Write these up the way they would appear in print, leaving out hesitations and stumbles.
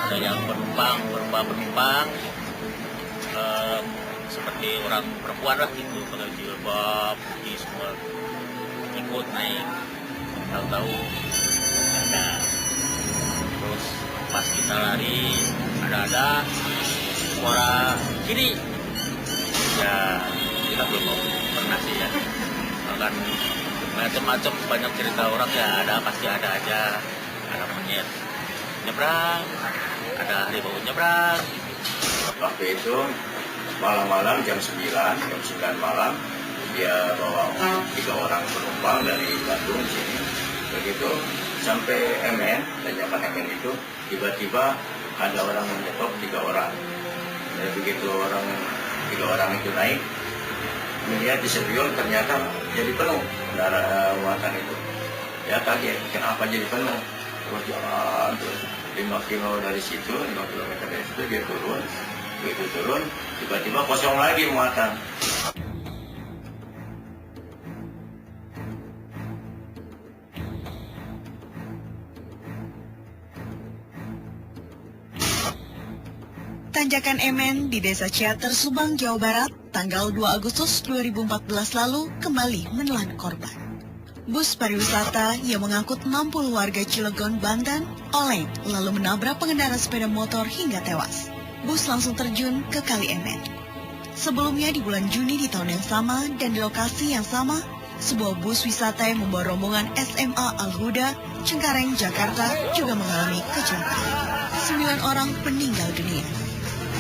ada yang penumpang berupa penumpang seperti orang perempuan lah gitu, pakai jilbab putih semua ikut naik, tahu-tahu ada. Terus pas kita lari ada suara kiri, ya kita belum pernah sih ya, kan macam-macam banyak cerita orang ya, pasti ada aja, ada monyet nyebrang, ada harimau nyebrang. Waktu itu malam-malam jam 9 malam dia bawa 3 orang penumpang dari Bandung sini. Begitu sampai MN, tanjakan MN itu tiba-tiba ada orang menyetop 3 orang. Dan begitu 3 orang itu naik, melihat di spion ternyata jadi penuh kendaraan muatan itu. Ya kaget, kenapa jadi penuh? Terus jalan terus 5 kilo dari situ, 5 kilometer dari situ dia turun. Begitu turun, tiba-tiba kosong lagi muatan. Tanjakan MN di Desa Ciater, Subang, Jawa Barat, tanggal 2 Agustus 2014 lalu kembali menelan korban. Bus pariwisata yang mengangkut 60 warga Cilegon, Banten, oleng lalu menabrak pengendara sepeda motor hingga tewas. Bus langsung terjun ke Kali MN. Sebelumnya di bulan Juni di tahun yang sama dan di lokasi yang sama, sebuah bus wisata yang membawa rombongan SMA Al-Huda, Cengkareng, Jakarta juga mengalami kecelakaan. 9 orang meninggal dunia.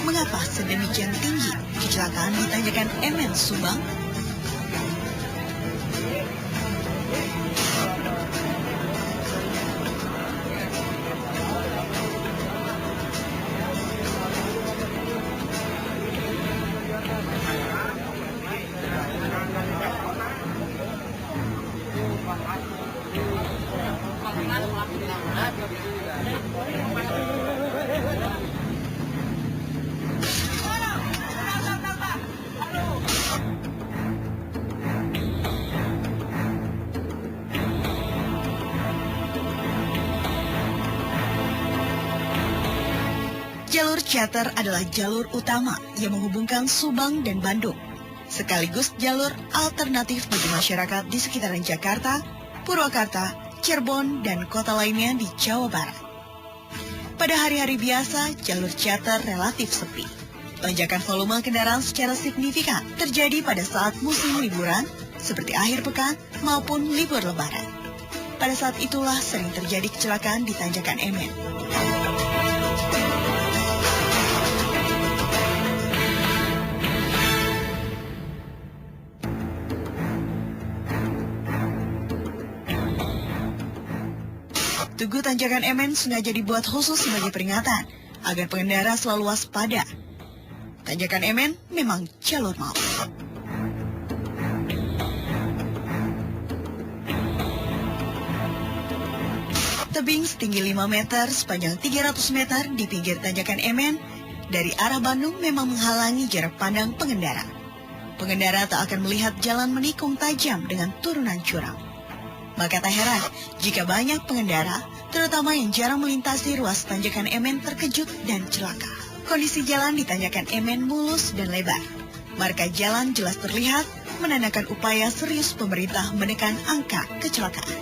Mengapa sedemikian tinggi kecelakaan di Tanjakan MN, Subang? Jalur Ciater adalah jalur utama yang menghubungkan Subang dan Bandung, sekaligus jalur alternatif bagi masyarakat di sekitaran Jakarta, Purwakarta, Cirebon, dan kota lainnya di Jawa Barat. Pada hari-hari biasa, jalur Ciater relatif sepi. Lonjakan volume kendaraan secara signifikan terjadi pada saat musim liburan, seperti akhir pekan maupun libur lebaran. Pada saat itulah sering terjadi kecelakaan di Tanjakan MN. Tugu Tanjakan MN sengaja dibuat khusus sebagai peringatan agar pengendara selalu waspada. Tanjakan MN memang jalur maut. Tebing setinggi 5 meter sepanjang 300 meter di pinggir Tanjakan MN dari arah Bandung memang menghalangi jarak pandang pengendara. Pengendara tak akan melihat jalan menikung tajam dengan turunan curam. Maka tak heran jika banyak pengendara, terutama yang jarang melintasi ruas Tanjakan MN terkejut dan celaka. Kondisi jalan di Tanjakan MN mulus dan lebar. Marka jalan jelas terlihat menandakan upaya serius pemerintah menekan angka kecelakaan.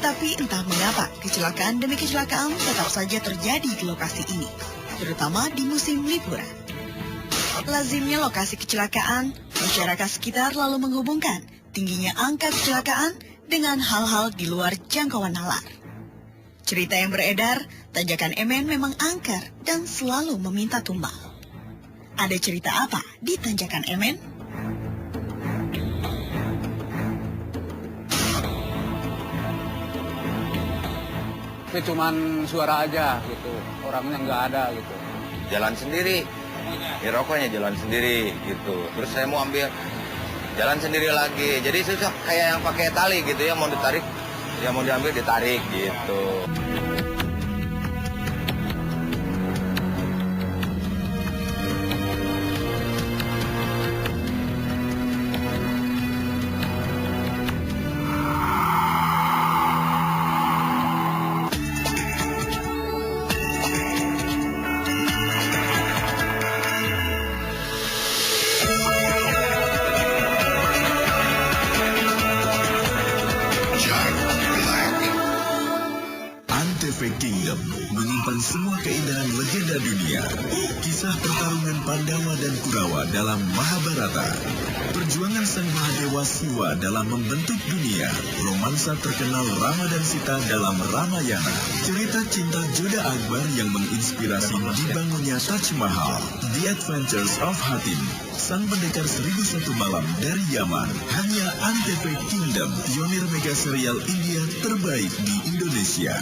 Tapi entah mengapa kecelakaan demi kecelakaan tetap saja terjadi di lokasi ini, terutama di musim liburan. Lazimnya lokasi kecelakaan, masyarakat sekitar lalu menghubungkan tingginya angka kecelakaan dengan hal-hal di luar jangkauan nalar. Cerita yang beredar, Tanjakan MN memang angker dan selalu meminta tumbal. Ada cerita apa di Tanjakan MN? Itu cuman suara aja gitu, orangnya nggak ada gitu. Jalan sendiri, ya rokoknya jalan sendiri gitu. Terus saya mau ambil jalan sendiri lagi, jadi susah kayak yang pakai tali gitu ya, mau ditarik, ya mau diambil ditarik gitu. menyimpan semua keindahan legenda dunia. Kisah pertarungan Pandawa dan Kurawa dalam Mahabharata. Perjuangan sang Mahadewa Siwa dalam membentuk dunia. Romansa terkenal Rama dan Sita dalam Ramayana. Cerita cinta Joda Akbar yang menginspirasi dibangunnya Taj Mahal. The Adventures of Hatim. Sang pendekar 1001 malam dari Yaman. Hanya Antv Kingdom, pionir mega serial India terbaik di Indonesia.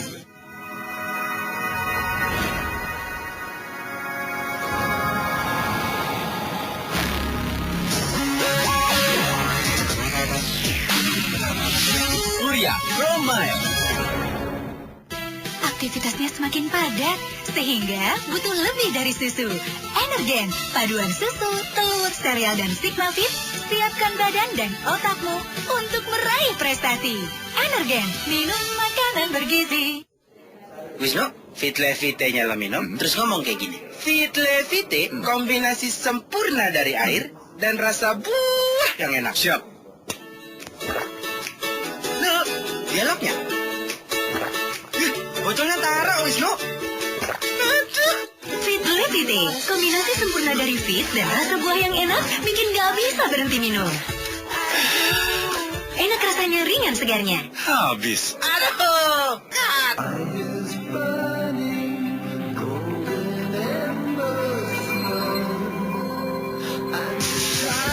Surya Promile. Aktivitasnya semakin padat, sehingga butuh lebih dari susu. Energen, paduan susu, telur, sereal, dan Sigma Fit, siapkan badan dan otakmu untuk meraih prestasi. Energen, minum makanan bergizi. Wisnu, Fit Levite-nya lo minum, terus ngomong kayak gini. Fit Levite, kombinasi sempurna dari air dan rasa buah yang enak. Siap. Nah, dialognya. Botolnya taruh, Wisnu. Aduh. Fit Levite, kombinasi sempurna dari fit dan rasa buah yang enak, bikin gak bisa berhenti minum. Enak rasanya, ringan segarnya. Habis. Aduh. Kat.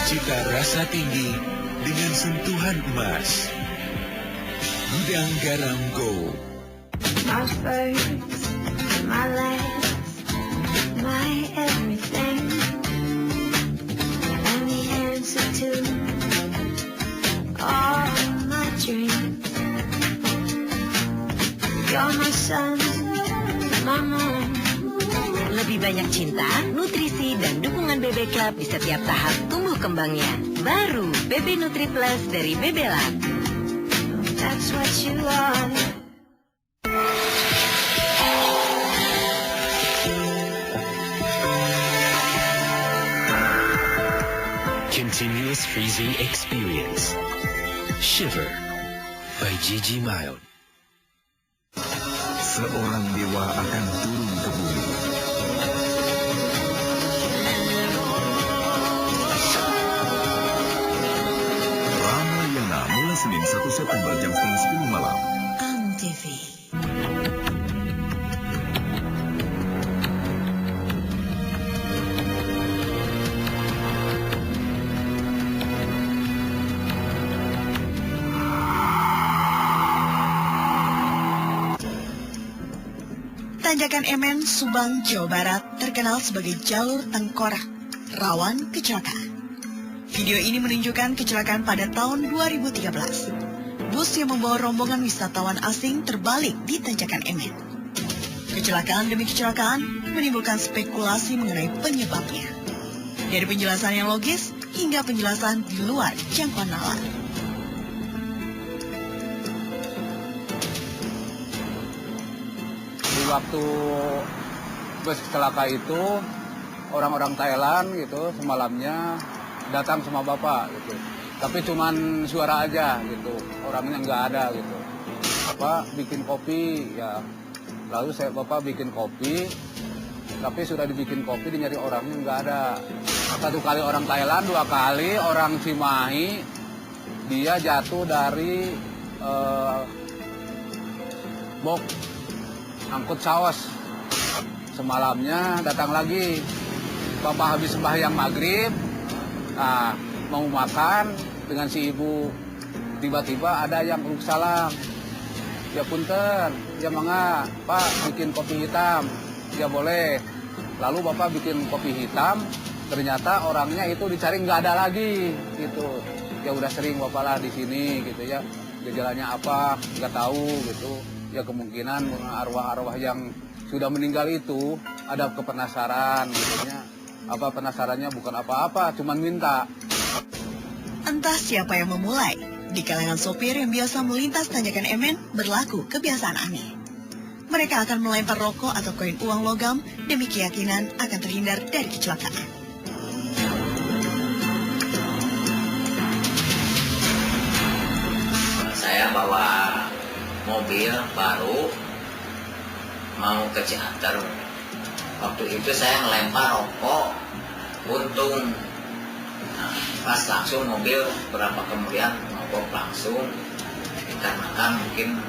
Cita rasa tinggi dengan sentuhan emas. Gudang Garam Go. My first, my last, my everything, and the answer to all my dreams. You're my sun, my moon. Lebih banyak cinta, nutrisi, dan dukungan BB Club di setiap tahap tumbuh kembangnya. Baru BB Nutri Plus dari BB Lab. That's what you are. Continuous freezing experience. Shiver by Gigi Mild. Seorang dewa akan turun ke bumi. Ramayana mulai Senin 1 September jam 10 malam. Antv. Tanjakan Emen, Subang, Jawa Barat terkenal sebagai jalur tengkorak, rawan kecelakaan. Video ini menunjukkan kecelakaan pada tahun 2013. Bus yang membawa rombongan wisatawan asing terbalik di Tanjakan Emen. Kecelakaan demi kecelakaan menimbulkan spekulasi mengenai penyebabnya. Dari penjelasan yang logis hingga penjelasan di luar jangkauan nalar. Waktu bus celaka itu orang-orang Thailand gitu semalamnya datang sama bapak gitu, tapi cuman suara aja gitu, orangnya nggak ada gitu. Bapak bikin kopi ya, lalu bapak bikin kopi, tapi sudah dibikin kopi nyari orangnya nggak ada. Satu kali orang Thailand, dua kali orang Cimahi, dia jatuh dari box angkut saus. Semalamnya datang lagi, bapak habis sembahyang maghrib, nah, mau makan dengan si ibu, tiba-tiba ada yang peluk salam. Ya punten, ya mangga, Pak bikin kopi hitam, ya boleh. Lalu bapak bikin kopi hitam, ternyata orangnya itu dicari nggak ada lagi, gitu. Ya udah sering bapak lah di sini, gitu ya. Gejalanya apa, nggak tahu, gitu. Ya kemungkinan arwah-arwah yang sudah meninggal itu ada kepenasaran gitu ya. Apa penasarannya bukan apa-apa, cuman minta. Entah siapa yang memulai. Di kalangan sopir yang biasa melintas Tanjakan Emen berlaku kebiasaan aneh. Mereka akan melempar rokok atau koin uang logam demi keyakinan akan terhindar dari kecelakaan. Saya bawa mobil baru mau ke Cianjur. Waktu itu saya ngelempar rokok, untung. Nah, pas langsung mobil berapa kemudian mogok langsung, dikarenakan mungkin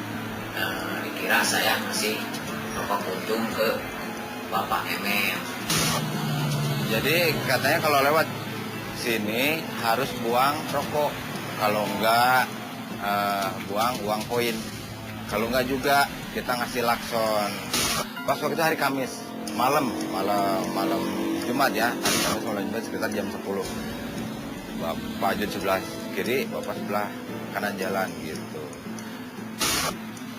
dikira saya ngasih rokok untung ke Bapak Emen. Jadi katanya kalau lewat sini harus buang rokok, kalau enggak buang uang koin, kalau enggak juga kita ngasih lakson. Pas waktu itu hari Kamis malam Jumat ya, hari Kamis malam Jumat sekitar jam 10. Bapak Ajun sebelah kiri, Bapak sebelah kanan jalan gitu.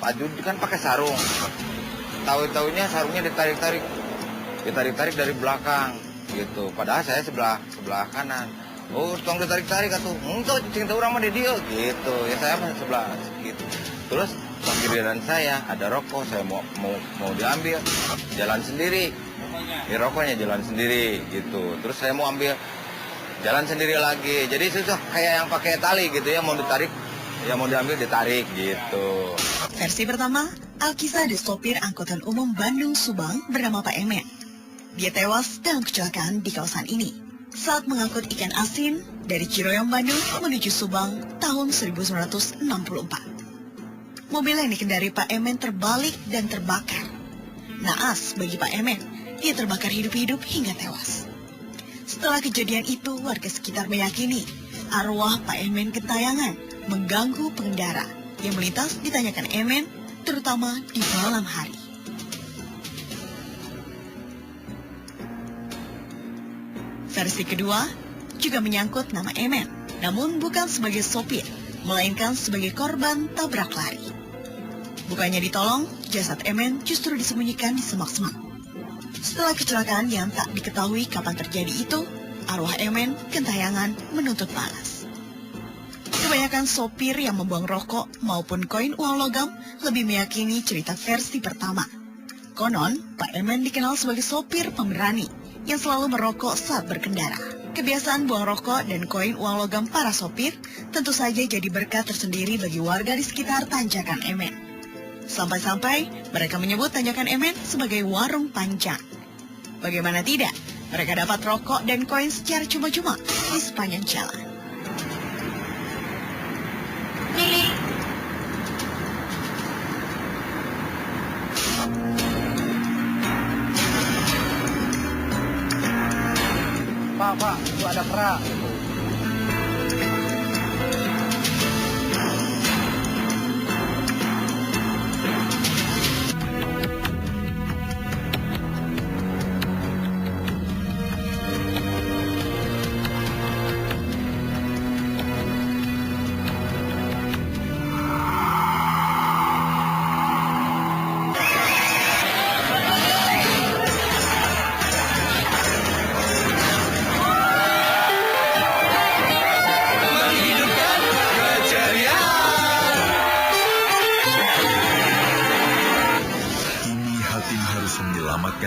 Pak Ajun kan pakai sarung, tahu-tahunya sarungnya ditarik dari belakang gitu. Padahal saya sebelah kanan. Oh, tong ditarik-tarik atuh. Engkau cinta orang mah di dia gitu. Ya saya mah sebelah gitu. Terus pas giliran saya ada rokok, saya mau diambil, jalan sendiri. Di rokoknya jalan sendiri gitu. Terus saya mau ambil, jalan sendiri lagi. Jadi susah kayak yang pakai tali gitu ya, mau ditarik, ya mau diambil ditarik gitu. Versi pertama, Alkisah di sopir angkutan umum Bandung Subang bernama Pak Emen. Dia tewas dalam kecelakaan di kawasan ini saat mengangkut ikan asin dari Ciroyom, Bandung menuju Subang tahun 1964. Mobil yang dikendari Pak Emen terbalik dan terbakar. Naas bagi Pak Emen, dia terbakar hidup-hidup hingga tewas. Setelah kejadian itu, warga sekitar meyakini arwah Pak Emen gentayangan mengganggu pengendara yang melintas di Tanjakan Emen, terutama di malam hari. Versi kedua juga menyangkut nama Emen, namun bukan sebagai sopir, melainkan sebagai korban tabrak lari. Bukannya ditolong, jasad Emen justru disembunyikan di semak-semak. Setelah kecelakaan yang tak diketahui kapan terjadi itu, arwah Emen gentayangan menuntut balas. Kebanyakan sopir yang membuang rokok maupun koin uang logam lebih meyakini cerita versi pertama. Konon, Pak Emen dikenal sebagai sopir pemberani yang selalu merokok saat berkendara. Kebiasaan buang rokok dan koin uang logam para sopir tentu saja jadi berkah tersendiri bagi warga di sekitar Tanjakan Emen. Sampai-sampai mereka menyebut Tanjakan Emen sebagai warung panjang. Bagaimana tidak, mereka dapat rokok dan koin secara cuma-cuma di sepanjang jalan. Pak, itu ada kerak.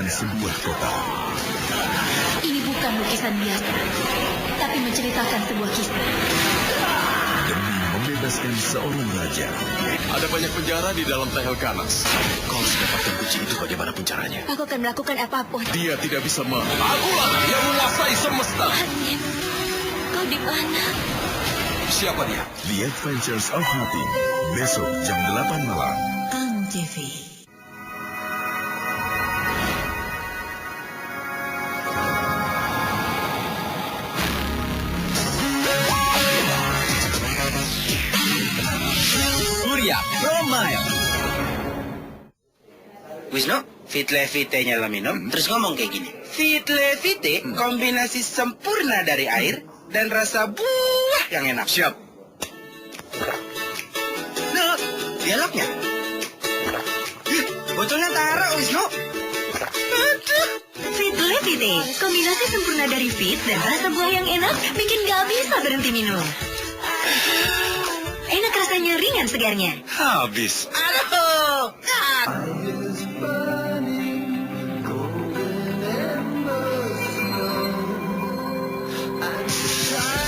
Sebuah kota. Ini bukan lukisan biasa, tapi menceritakan sebuah kisah. Demi membebaskan seorang raja. Ada banyak penjara di dalam Tehel Kanas. Kau harus dapatkan kunci itu bagaimanapun caranya. Aku akan melakukan apapun. Dia tidak bisa Akulah yang menguasai semesta. Hatim, kau di mana? Siapa dia? The Adventures of Hatim. Besok jam 8 malam. ANTV. Wisnu, Fitle-Vite-nya lo minum, terus ngomong kayak gini. Fitle-Vite, kombinasi sempurna dari air dan rasa buah yang enak. Siap. Nah, dialognya. Botolnya taruh, Wisnu. Aduh. Fitle-Vite, kombinasi sempurna dari fit dan rasa buah yang enak, bikin gak bisa berhenti minum. Enak rasanya, ringan segarnya. Habis. Aduh.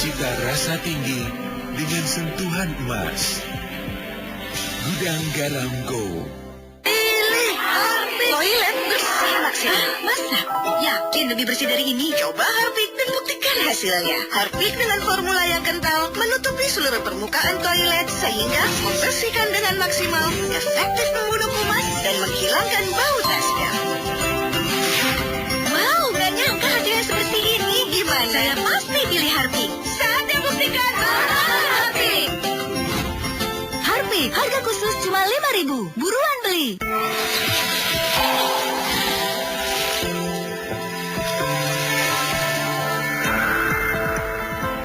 Cita rasa tinggi dengan sentuhan emas. Gudang Garam Go. Pilih lebih bersih dari ini? Coba Harpic dan buktikan hasilnya. Harpic dengan formula yang kental menutupi seluruh permukaan toilet sehingga membersihkan dengan maksimal, efektif membunuh kuman dan menghilangkan bau tasnya. Wow, gak nyangka hasilnya seperti ini. Gimana? Saya pasti pilih Harpic. Saatnya buktikan Harpic. Harpic, harga khusus cuma 5.000. Buruan beli.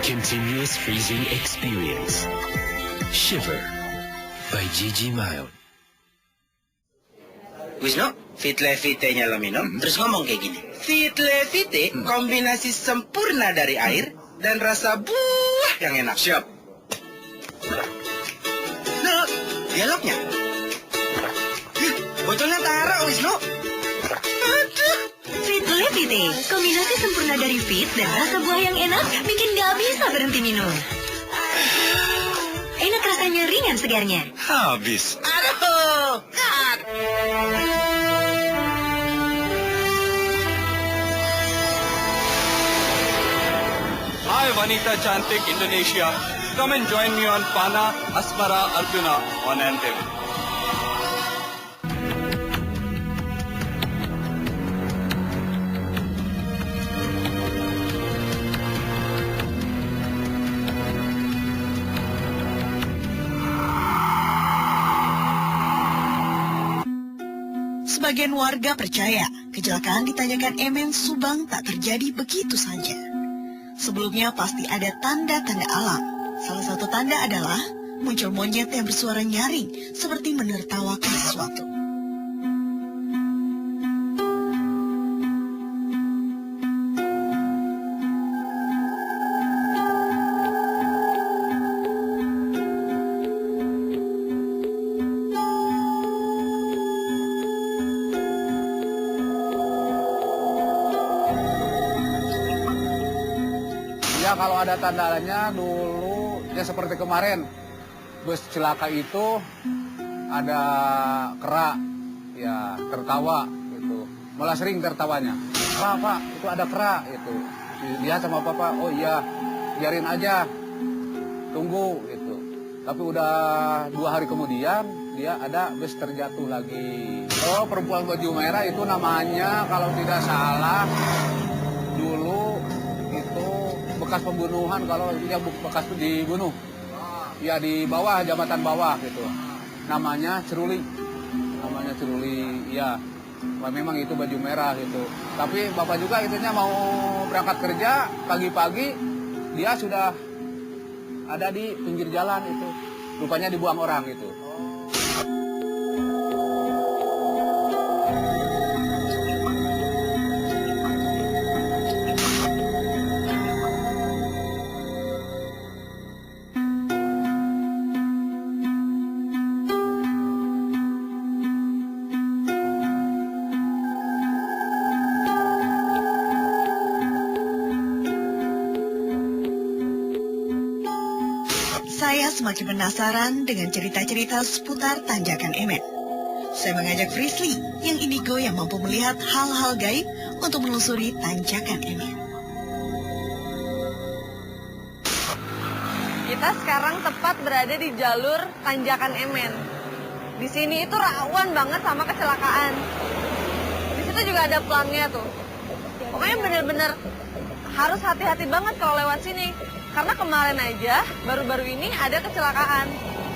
Continuous freezing experience. Shiver by Gigi Mild. Wisnu, Fitle-Vite-nya lo minum, terus ngomong kayak gini. Fitle-Vite, kombinasi sempurna dari air dan rasa buah yang enak. Siap. Nah, dialognya. Botolnya taruh, Wisnu. Aduh. Fitle-Vite, kombinasi sempurna dari fit dan rasa buah yang enak bikin gak bisa berhenti minum. Enak rasanya, ringan segarnya. Habis. Aduh, God. Hi Wanita Cantik Indonesia. Come and join me on Pana Asmara Arjuna on Anthem. Sebagian warga percaya kecelakaan di Tanjakan Emen, Subang tak terjadi begitu saja. Sebelumnya pasti ada tanda-tanda alam. Salah satu tanda adalah muncul monyet yang bersuara nyaring seperti menertawakan sesuatu. Ya kalau ada tandanya dulu, ya seperti kemarin, bus celaka itu ada kera, ya tertawa gitu. Malah sering tertawanya. Pak, itu ada kera itu. Dia sama Papa, oh iya, biarin aja, tunggu gitu. Tapi udah 2 hari kemudian, dia ada bus terjatuh lagi. Oh, perempuan baju merah itu namanya kalau tidak salah, dulu itu bekas pembunuhan, kalau dia bekas dibunuh. Ya di bawah, jambatan bawah gitu. Namanya Ceruli. Ya. Memang itu baju merah gitu. Tapi Bapak juga itunya mau berangkat kerja pagi-pagi, dia sudah ada di pinggir jalan itu. Rupanya dibuang orang gitu. Saya semakin penasaran dengan cerita-cerita seputar Tanjakan Emen. Saya mengajak Frisly, yang indigo yang mampu melihat hal-hal gaib untuk menelusuri Tanjakan Emen. Kita sekarang tepat berada di jalur Tanjakan Emen. Di sini itu rawan banget sama kecelakaan. Di situ juga ada pelangnya tuh. Pokoknya bener-bener harus hati-hati banget kalau lewat sini. Karena kemarin aja, baru-baru ini ada kecelakaan.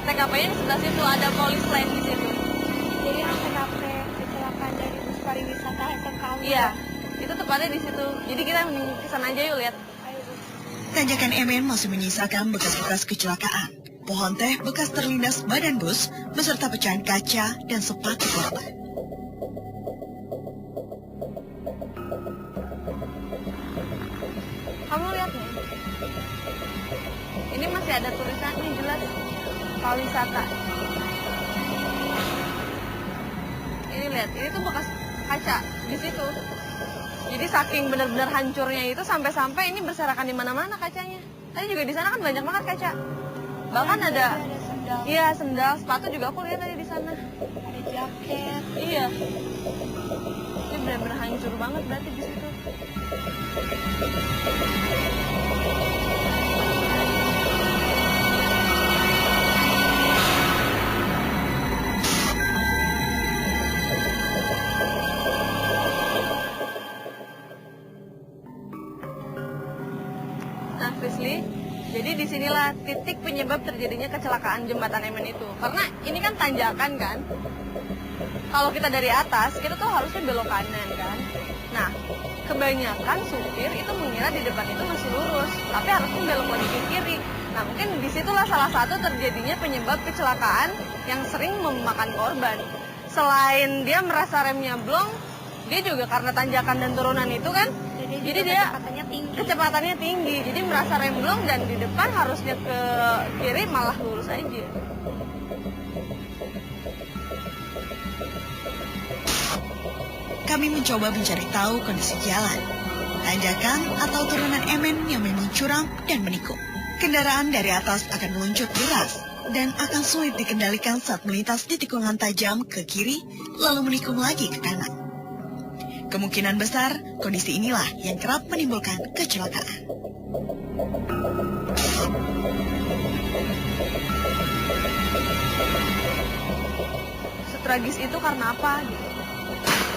TKP-nya di sebelah situ, ada polis lain di situ. Jadi yang TKP kecelakaan dari bus pariwisata SMK Aluda. Iya, itu tepatnya di situ. Jadi kita ke sana aja yuk, lihat. Tanjakan Emen masih menyisakan bekas-bekas kecelakaan. Pohon teh bekas terlindas badan bus, beserta pecahan kaca dan sepatu korban. Kamu lihat nih. Ini masih ada tulisannya jelas pariwisata. Ini lihat, ini tuh bekas kaca di situ. Jadi saking benar-benar hancurnya itu sampai-sampai ini berserakan di mana-mana kacanya. Tadi juga di sana kan banyak banget kaca. Bahkan ada sendal. Iya, sendal, sepatu juga aku lihat tadi di sana. Ada jaket. Iya. Ini benar-benar hancur banget berarti di situ. Nah, Frisly, jadi disinilah titik penyebab terjadinya kecelakaan jembatan Emen itu. Karena ini kan tanjakan kan. Kalau kita dari atas, kita tuh harusnya belok kanan kan. Nah, kebanyakan supir itu mengira di depan itu masih lurus, tapi harusnya belok lagi ke kiri. Nah, mungkin disitulah salah satu terjadinya penyebab kecelakaan yang sering memakan korban. Selain dia merasa remnya blong, dia juga karena tanjakan dan turunan itu kan, jadi dia kecepatannya tinggi, jadi merasa rem blong dan di depan harusnya ke kiri malah lurus aja. Kami mencoba mencari tahu kondisi jalan, tanjakan atau turunan Emen yang memang curam dan menikung. Kendaraan dari atas akan meluncur deras dan akan sulit dikendalikan saat melintas di tikungan tajam ke kiri lalu menikung lagi ke kanan. Kemungkinan besar kondisi inilah yang kerap menimbulkan kecelakaan. Setragis itu karena apa?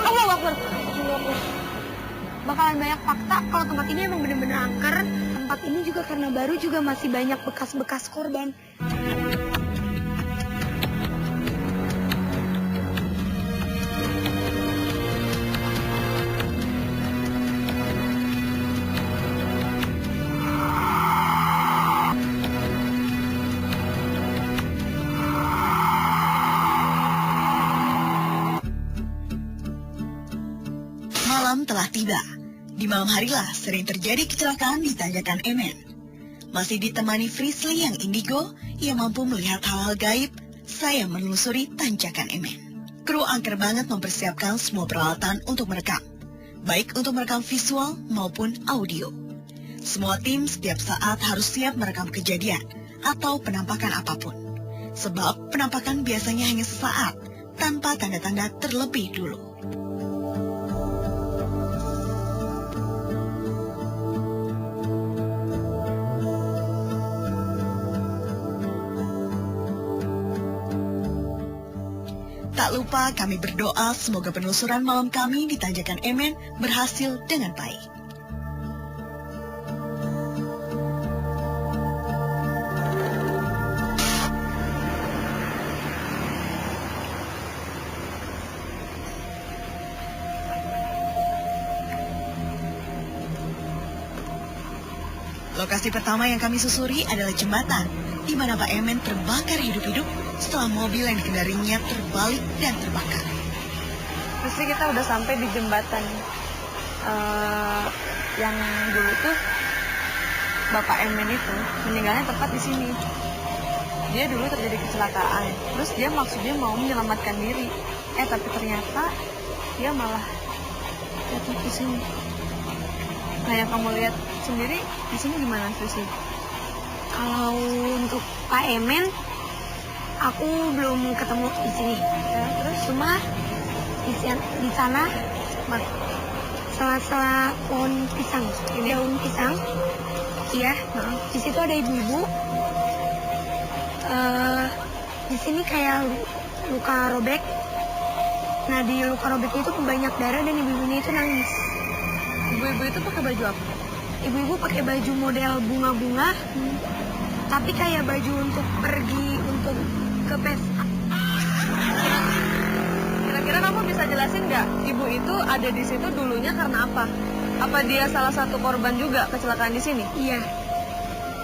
Allah Akbar. Bakalan banyak fakta kalau tempat ini emang bener-bener angker. Tempat ini juga karena baru juga masih banyak bekas-bekas korban. Malam telah tiba. Di malam harilah sering terjadi kecelakaan di tanjakan Emen. Masih ditemani Frisly yang indigo yang mampu melihat hal-hal gaib, saya menelusuri tanjakan Emen. Kru angker banget mempersiapkan semua peralatan untuk merekam, baik untuk merekam visual maupun audio. Semua tim setiap saat harus siap merekam kejadian atau penampakan apapun. Sebab penampakan biasanya hanya sesaat, tanpa tanda-tanda terlebih dulu. Tak lupa kami berdoa semoga penelusuran malam kami di tanjakan Emen berhasil dengan baik. Lokasi pertama yang kami susuri adalah jembatan, di mana Pak Emen terbakar hidup-hidup setelah mobil yang dikendarinya terbalik dan terbakar. Terus kita udah sampai di jembatan yang dulu tuh Bapak Emen itu meninggalnya tepat di sini. Dia dulu terjadi kecelakaan, terus dia maksudnya mau menyelamatkan diri. Tapi ternyata dia malah jatuh di sini. Nah, yang kamu lihat sendiri di sini gimana sih? Kalau untuk Pak Emen, aku belum ketemu di sini. Ya, terus cuma di sana sela-sela pohon pisang, daun pisang. Iya, di situ ada ibu-ibu. Di sini kayak luka robek. Nah, di luka robeknya itu banyak darah dan ibu-ibunya itu nangis. Ibu-ibu itu pakai baju apa? Ibu-ibu pakai baju model bunga-bunga, tapi kayak baju untuk pergi untuk ke pesta. Kira-kira kamu bisa jelasin nggak, ibu itu ada di situ dulunya karena apa? Apa dia salah satu korban juga kecelakaan di sini? Iya.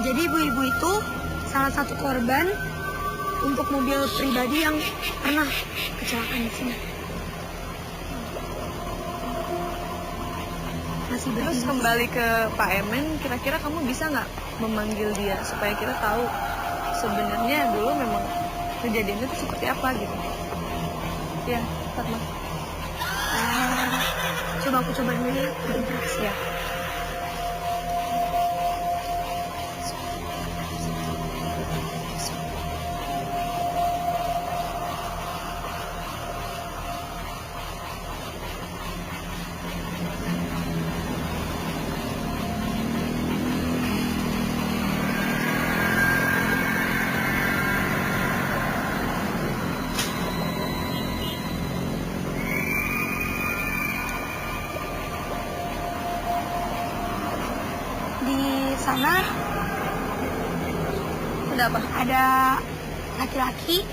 Jadi ibu-ibu itu salah satu korban untuk mobil pribadi yang pernah kecelakaan di sini. Terus kembali ke Pak Emen, kira-kira kamu bisa nggak memanggil dia supaya kita tahu sebenarnya dulu memang kejadiannya itu seperti apa gitu? Ya, Fatma. Coba aku coba dulu ya, berinteraksi ya. sana Ada apa? ada laki-laki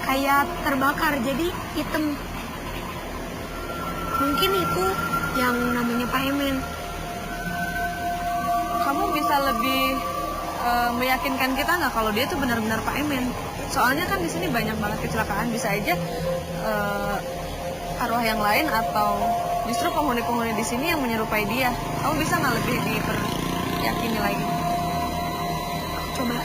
kayak terbakar, jadi hitam. Mungkin itu yang namanya Pak Emen. Kamu bisa lebih meyakinkan kita nggak kalau dia tuh benar-benar Pak Emen? Soalnya kan di sini banyak banget kecelakaan, bisa aja arwah yang lain atau justru penghuni-penghuni di sini yang menyerupai dia. Kamu bisa nggak lebih diperyakini lagi? Coba.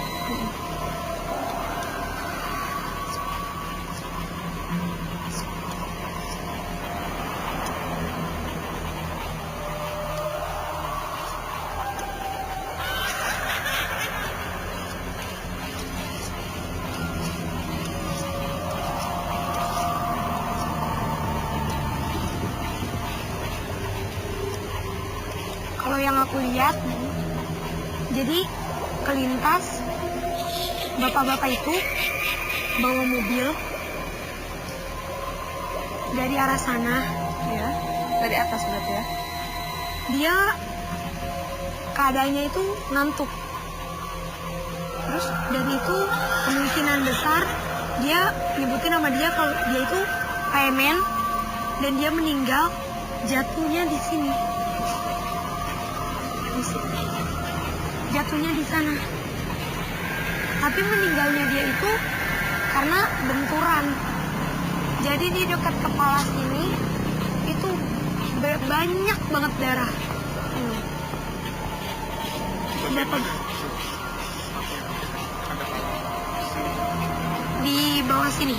Kalau yang aku lihat, jadi kelintas bapak-bapak itu bawa mobil dari arah sana, ya, dari atas berarti ya. Dia keadaannya itu ngantuk. Terus dan itu kemungkinan besar dia nyebutin nama dia kalau dia itu Pak Emen, dan dia meninggal jatuhnya di sini. Jatuhnya di sana. Tapi meninggalnya dia itu karena benturan. Jadi di dekat kepala sini itu banyak banget darah. Dapat di bawah sini.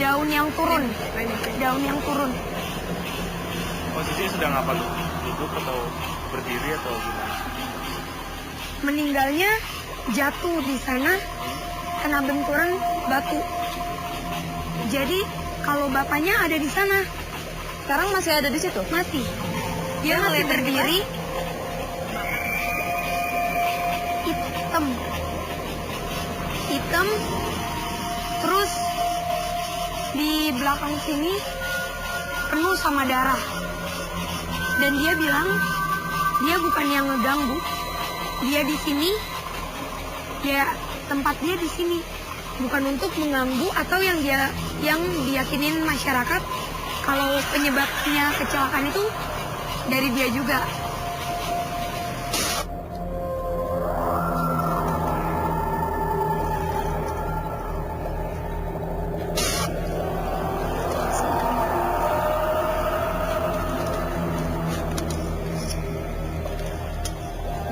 Daun yang turun. Daun yang turun. Posisinya sedang apa tuh? Duduk atau berdiri atau gimana? Meninggalnya jatuh di sana kena benturan batu. Jadi kalau bapaknya ada di sana. Sekarang masih ada di situ? Masih. Dia masih berdiri. Hitam. Hitam. Terus di belakang sini penuh sama darah. Dan dia bilang dia bukan yang ngeganggu, dia di sini, dia tempat dia di sini, bukan untuk mengganggu atau yang diyakinin masyarakat kalau penyebabnya kecelakaan itu dari dia juga.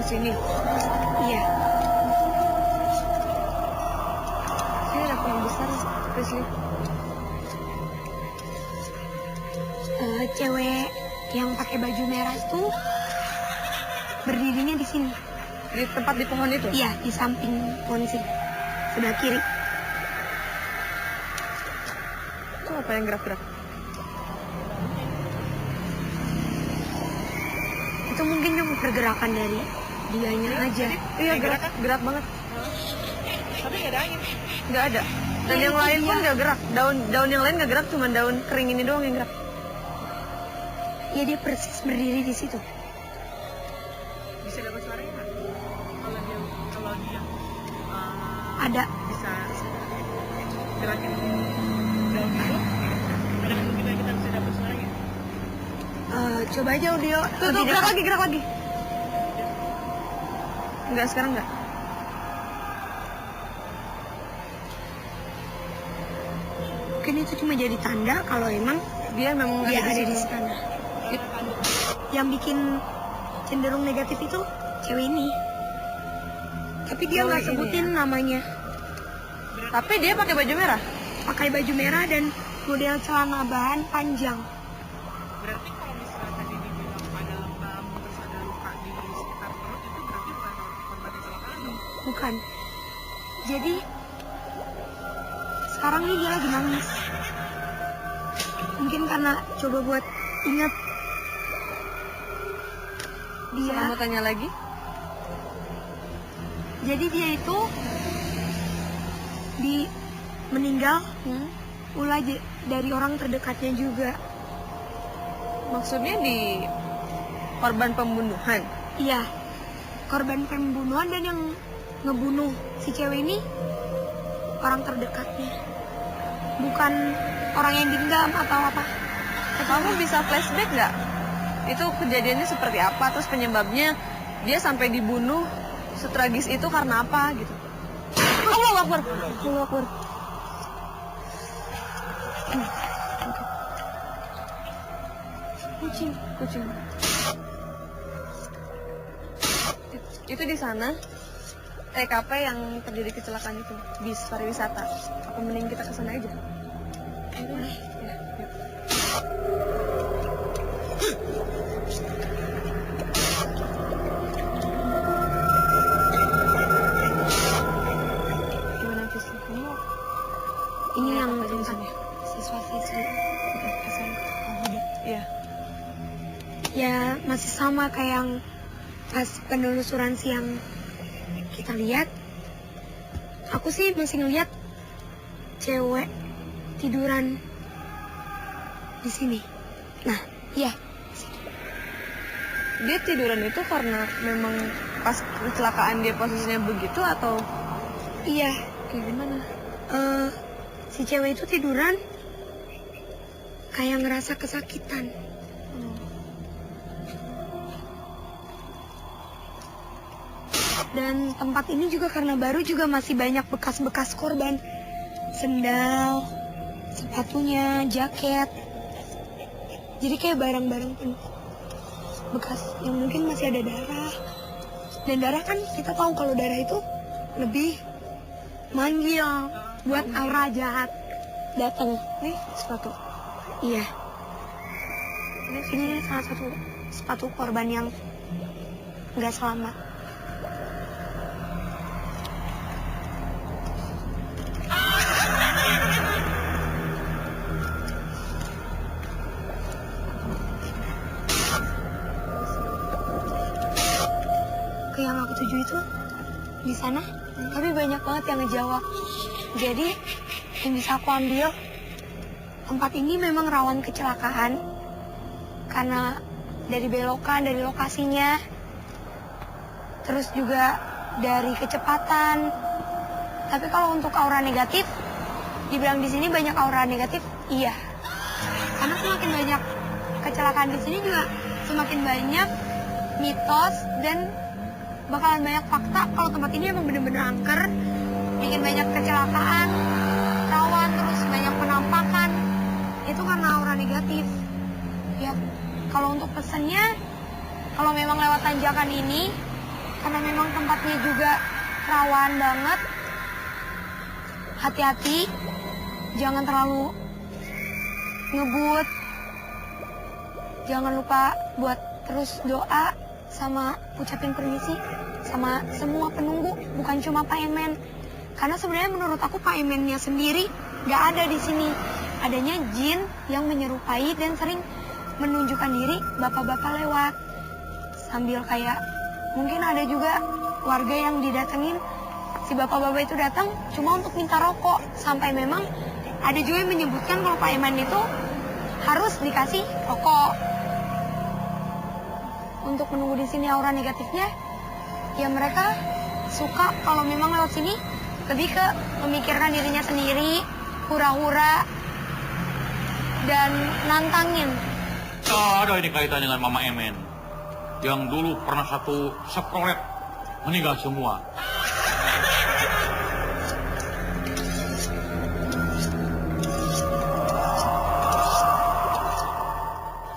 Sini. Iya. Sini ada pohon besar, Prisly. Cewek yang pakai baju merah itu berdirinya di sini. Di tempat di pohon itu? Iya, di samping pohon sini, sebelah kiri. Itu apa yang gerak-gerak? Itu mungkin cuma pergerakan dari dianya aja. Iya, gerak banget. Tapi nggak ada angin. Nggak ada. Dan yang lain pun nggak gerak. Daun yang lain nggak gerak, cuma daun kering ini doang yang gerak. Ya dia persis berdiri di situ. Bisa dapat suaranya nggak? Kalau dia ada. Bisa gerakin daun itu. Ada kemungkinan kita bisa dapat suaranya. Coba aja audio. Tuh, gerak lagi. Enggak, sekarang enggak. Mungkin itu cuma jadi tanda kalau emang dia memang dia ada di sana. Yang bikin cenderung negatif itu cewek ini. Tapi dia nggak sebutin namanya. Tapi dia pakai baju merah. Pakai baju merah dan model celana bahan panjang. Berarti kalau misalnya tadi dibilang ada lebam terus ada luka di sekitar perut itu berarti bukan korban kecelakaan dong? Bukan. Jadi sekarang nih dia lagi nangis. Mungkin karena coba buat ingat dia. Kamu tanya lagi? Jadi dia itu meninggal ulah dari orang terdekatnya juga. Maksudnya di korban pembunuhan? Iya, korban pembunuhan, dan yang ngebunuh si cewek ini orang terdekatnya, bukan orang yang dendam atau apa. Kamu bisa flashback nggak? Itu kejadiannya seperti apa, terus penyebabnya dia sampai dibunuh setragis itu karena apa gitu? Allahu Akbar. Allahu Akbar. Kucing. Itu di sana TKP yang terjadi kecelakaan itu, bis pariwisata. Apa mending kita ke sana aja? Boleh. Ya, yuk. Gimana Fisli? Kamu Ini yang apa di sana? siswa-siswi SMK. Iya. Ya masih sama kayak yang pas penelusuran siang kita lihat. Aku sih masih ngeliat cewek tiduran di sini. Nah, iya. Dia tiduran itu karena memang pas kecelakaan dia posisinya begitu atau? Iya. Kayak gimana? Si cewek itu tiduran kayak ngerasa kesakitan. Dan tempat ini juga karena baru juga masih banyak bekas-bekas korban. Sendal, sepatunya, jaket. Jadi kayak barang-barang penuh bekas yang mungkin masih ada darah. Dan darah kan kita tahu kalau darah itu lebih manggil buat aura jahat datang. Nih sepatu. Iya. Ini salah satu sepatu korban yang nggak selamat. Ke yang aku tuju itu di sana, tapi banyak banget yang ngejawab. Jadi yang bisa aku ambil, tempat ini memang rawan kecelakaan karena dari belokan, dari lokasinya, terus juga dari kecepatan. Tapi kalau untuk aura negatif, dibilang di sini banyak aura negatif, iya. Karena semakin banyak kecelakaan di sini juga semakin banyak mitos dan bakalan banyak fakta kalau tempat ini emang bener-bener angker, bikin banyak kecelakaan, rawan, terus banyak penampakan. Itu karena aura negatif. Ya, kalau untuk pesannya, kalau memang lewat tanjakan ini, karena memang tempatnya juga rawan banget, hati-hati, jangan terlalu ngebut, jangan lupa buat terus doa sama ucapin permisi sama semua penunggu, bukan cuma Pak Emen. Karena sebenarnya menurut aku Pak Emennya sendiri nggak ada di sini. Adanya jin yang menyerupai dan sering menunjukkan diri bapak-bapak lewat. Sambil kayak mungkin ada juga warga yang didatengin, si bapak-bapak itu datang cuma untuk minta rokok. Sampai memang ada juga yang menyebutkan kalau Pak Emen itu harus dikasih rokok. Untuk menunggu di sini aura negatifnya, ya mereka suka kalau memang lewat sini lebih ke memikirkan dirinya sendiri, hura-hura, dan nantangin. Ada ini kaitan dengan Mama Emen yang dulu pernah satu sekolet meninggal semua.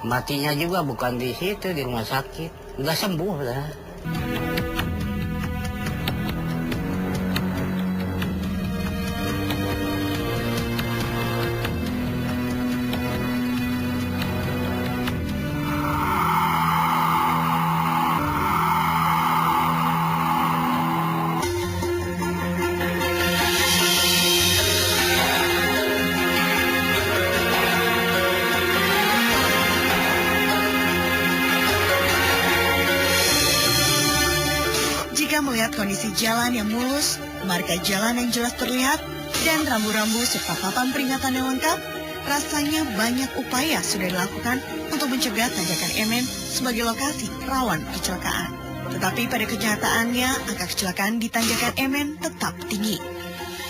Matinya juga bukan di situ, di rumah sakit. Udah sembuh lah. Jika melihat kondisi jalan yang mulus, marka jalan yang jelas terlihat, dan rambu-rambu serta papan peringatan yang lengkap, Rasanya banyak upaya sudah dilakukan untuk mencegah tanjakan MN sebagai lokasi rawan kecelakaan. Tetapi pada kenyataannya, angka kecelakaan di tanjakan MN tetap tinggi.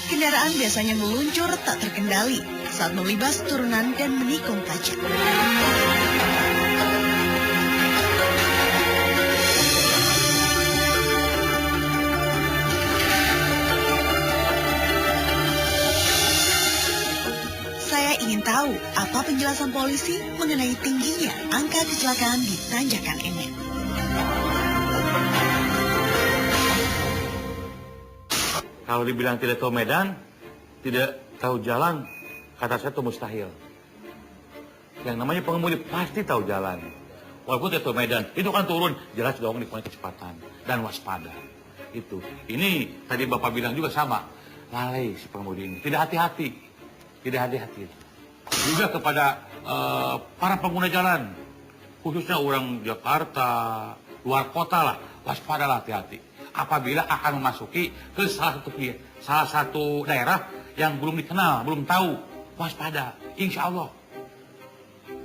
Kendaraan biasanya meluncur tak terkendali saat melibas turunan dan menikung kaca. Saya ingin tahu apa penjelasan polisi mengenai tingginya angka kecelakaan di tanjakan MN. Kalau dibilang tidak tahu medan, tidak tahu jalan, kata saya itu mustahil. Yang namanya pengemudi pasti tahu jalan. Walaupun tidak tahu medan, itu kan turun, jelas dong dikurangi kecepatan dan waspada. Itu. Ini tadi Bapak bilang juga sama, lalai si pengemudi ini, tidak hati-hati. Tidak hati-hati. Juga kepada para pengguna jalan, khususnya orang Jakarta, luar kota lah, waspadalah, hati-hati. Apabila akan memasuki ke salah satu daerah yang belum dikenal, belum tahu, waspada, insya Allah.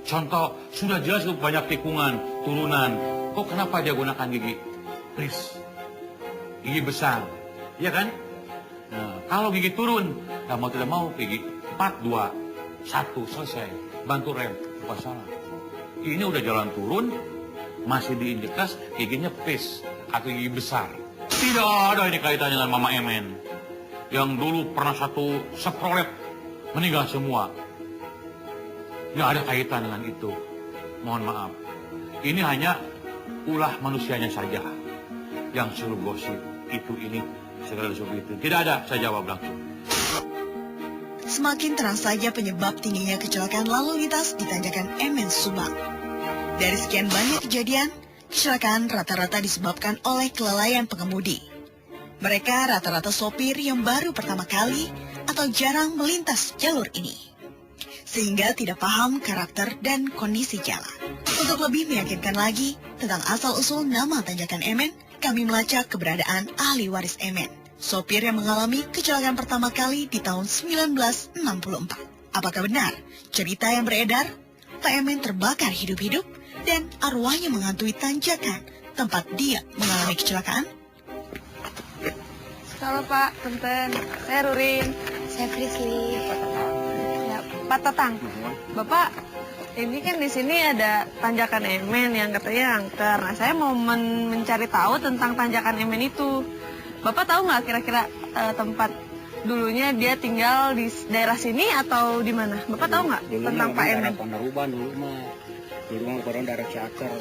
Contoh, sudah jelas banyak tikungan, turunan. Kok kenapa dia gunakan gigi? Please. Gigi besar, iya kan? Nah, kalau gigi turun, nah mau tidak mau gigi 4, 2, 1, selesai. Bantu rem, apa salah. Ini udah jalan turun, masih diinjek gas, giginya pis atau gigi besar. Tidak ada ini kaitannya dengan Mama Emen. Yang dulu pernah satu seprolet, meninggal semua. Nggak ada kaitan dengan itu. Mohon maaf. Ini hanya ulah manusianya saja. Yang suruh gosip, itu ini, segala sesuatu itu. Tidak ada, saya jawab langsung. Semakin terang saja penyebab tingginya kecelakaan lalu lintas di tanjakan MN Subang. Dari sekian banyak kejadian, kecelakaan rata-rata disebabkan oleh kelalaian pengemudi. Mereka rata-rata sopir yang baru pertama kali atau jarang melintas jalur ini, sehingga tidak paham karakter dan kondisi jalan. Untuk lebih meyakinkan lagi tentang asal-usul nama tanjakan MN, kami melacak keberadaan ahli waris MN, sopir yang mengalami kecelakaan pertama kali di tahun 1964. Apakah benar cerita yang beredar, Pak MN terbakar hidup-hidup dan arwahnya menghantui tanjakan tempat dia mengalami kecelakaan? Halo Pak, punten. Saya Rurin. Saya Frisly. Ya, Pak Tatang. Bapak, ini kan di sini ada tanjakan MN yang katanya angker. Nah, saya mau mencari tahu tentang tanjakan MN itu. Bapak tahu nggak kira-kira tempat dulunya dia tinggal di daerah sini atau di mana? Bapak tahu nggak tentang Pak MN? Panaruban dulu mah orang daerah Ciater.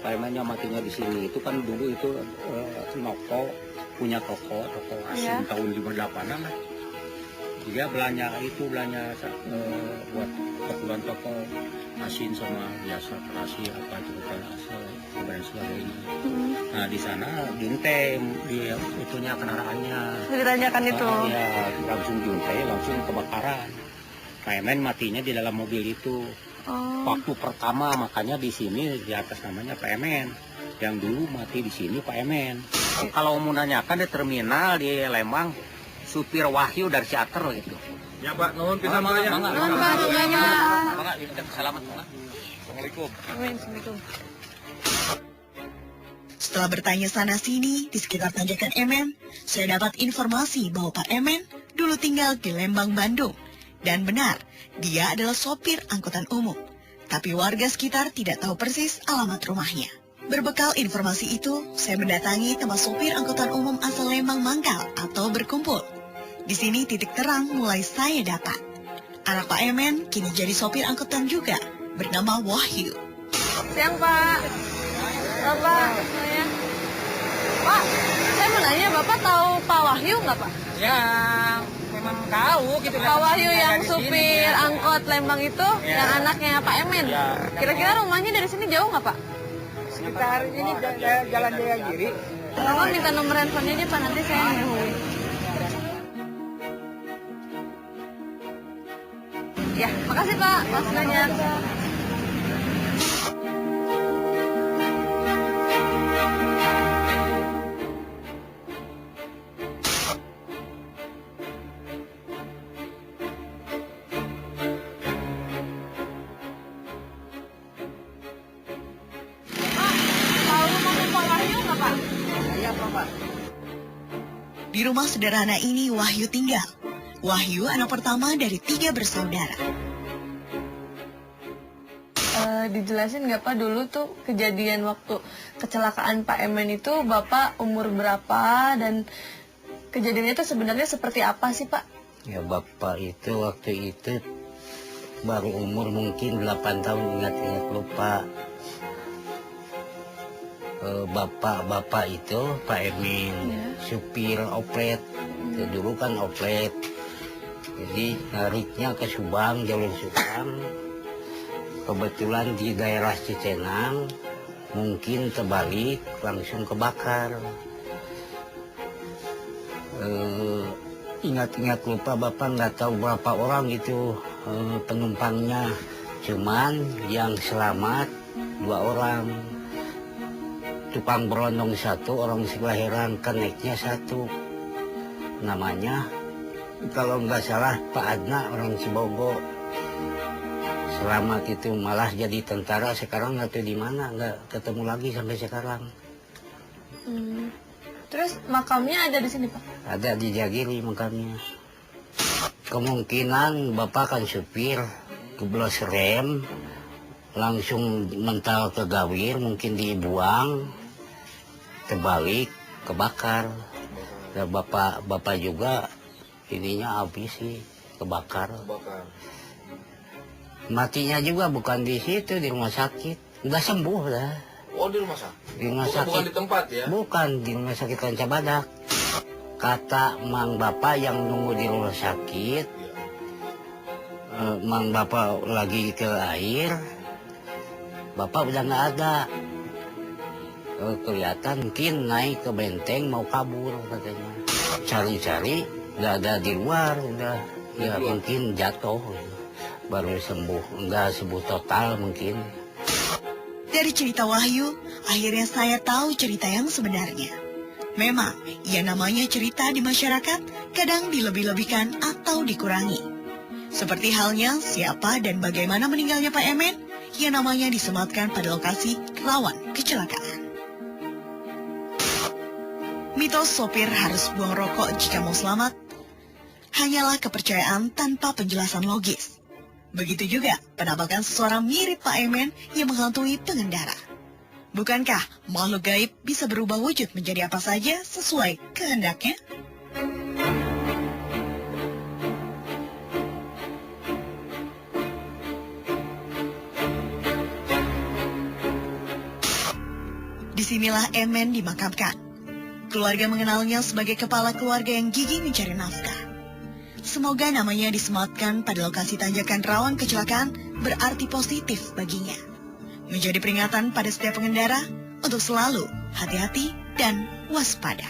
Pak MN matinya di sini. Itu kan dulu itu Noko punya toko asing tahun 58-an lah. Dia belanja buat keperluan toko mesin sama biasa terasi apa itu dan sebagainya. Nah di sana dintem di itunya kendaraannya. Di tanjakan itu. Ya langsung dintem, langsung kebakaran. Pak MN matinya di dalam mobil itu. Waktu pertama makanya di sini di atas namanya Pak MN. Yang dulu mati di sini Pak MN. Kalau mau nanyakan di terminal di Lembang, supir Wahyu dari Ciater gitu. Ya Pak, nuhun pisan Pak ya. Nuhun Pak, semuanya. Selamat Pak. Assalamualaikum. Assalamualaikum. Setelah bertanya sana-sini di sekitar tanjakan MN, saya dapat informasi bahwa Pak MN dulu tinggal di Lembang, Bandung. Dan benar, dia adalah sopir angkutan umum. Tapi warga sekitar tidak tahu persis alamat rumahnya. Berbekal informasi itu, saya mendatangi tempat sopir angkutan umum asal Lembang mangkal atau berkumpul. Di sini titik terang mulai saya dapat. Anak Pak MN kini jadi sopir angkutan juga, bernama Wahyu. Siang Pak. Bapak, saya. Pak, saya mau nanya, Bapak tahu Pak Wahyu nggak Pak? Ya, memang tahu gitu. Pak Wahyu yang supir angkot Lembang itu, yang anaknya Pak MN. Kira-kira rumahnya dari sini jauh nggak Pak? Sekitar ini Jalan Jaya Giri. Tolong minta nomor handphonenya aja Pak, nanti saya hubungi. Ya, makasih Pak. Makasih banyak. Di rumah sederhana ini Wahyu tinggal. Wahyu anak pertama dari 3 bersaudara. Dijelasin nggak Pak dulu tuh kejadian waktu kecelakaan Pak Emen itu Bapak umur berapa dan kejadiannya itu sebenarnya seperti apa sih Pak? Ya Bapak itu waktu itu baru umur mungkin 8 tahun, ingat-ingat lupa. Bapak itu Pak Emin, supir oplet. Dulu kan oplet. Jadi nariknya ke Subang, jalur Subang. Kebetulan di daerah Cicenang, mungkin terbalik langsung kebakar. Ingat-ingat lupa Bapak nggak tahu berapa orang itu penumpangnya. Cuman yang selamat 2 orang. Tukang berondong 1, orang sekelahiran keneknya 1. Namanya kalau nggak salah Pak Adna, orang Cibogo. Selamat itu malah jadi tentara, sekarang nggak tahu di mana, nggak ketemu lagi sampai sekarang. Terus makamnya ada di sini Pak? Ada di Jagiri makamnya. Kemungkinan Bapak kan supir, keblos rem, langsung mental ke gawir, mungkin dibuang, terbalik, kebakar. Dan Bapak juga ininya habis sih, kebakar. Matinya juga bukan di situ, di rumah sakit. Udah sembuh dah. Oh, di rumah sakit? Di rumah sakit. Bukan di tempat ya? Bukan, di rumah sakit Rancabadak. Kata Mang Bapak yang nunggu di rumah sakit, Mang Bapak lagi ke air, Bapak udah nggak ada. Kelihatan mungkin naik ke benteng mau kabur katanya. Cari-cari, nggak ada di luar, udah ya mungkin jatuh. Baru sembuh, nggak sembuh total mungkin. Dari cerita Wahyu, akhirnya saya tahu cerita yang sebenarnya. Memang, yang namanya cerita di masyarakat kadang dilebih-lebihkan atau dikurangi. Seperti halnya siapa dan bagaimana meninggalnya Pak Emen yang namanya disematkan pada lokasi rawan kecelakaan. Mitos sopir harus buang rokok jika mau selamat hanyalah kepercayaan tanpa penjelasan logis. Begitu juga penampakan seseorang mirip Pak Emen yang menghantui pengendara. Bukankah makhluk gaib bisa berubah wujud menjadi apa saja sesuai kehendaknya? Disinilah Emen dimakamkan. Keluarga mengenalnya sebagai kepala keluarga yang gigih mencari nafkah. Semoga namanya disematkan pada lokasi tanjakan rawan kecelakaan berarti positif baginya. Menjadi peringatan pada setiap pengendara untuk selalu hati-hati dan waspada.